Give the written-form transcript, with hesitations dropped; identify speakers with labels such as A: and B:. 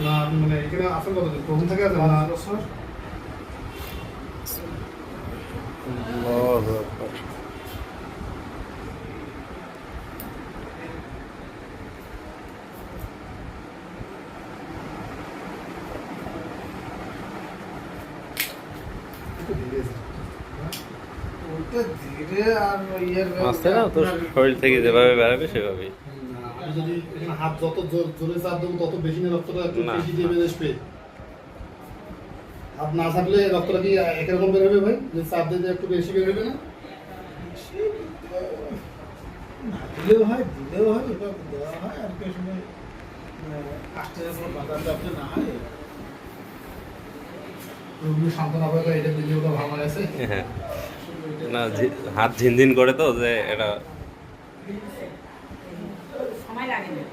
A: না মানে এখানে আসল কত প্রথম থেকে আছে 5 বছর।
B: আল্লাহু আকবার।
A: ওইটা ধীরে আর ইয়ের
B: আস্তে না তোর শরীর থেকে যেভাবে বেরোবে সেভাবেই।
A: আমি যদি এখানে হাত যত জোরে চাপ দেবো তত বেশি না রক্তটা একটু
B: না।
A: বেশি দিয়ে বের আসবে। হাত না থাকলে রক্তটা কি একরকম বের হবে ভাই? যে চাপ দিতে একটু বেশি বের হবে না? দিলেও হয় এটা দেওয়া হয় আর কি সময় আস্তে আস্তে বাতাস যাতে না হয়। রোগী শান্ত না হয়ে এটা দিলে ওটা ভালো আছে।
B: হ্যাঁ না হাত ঝিনঝিন করে তো যে এটা
C: সময় লাগে না।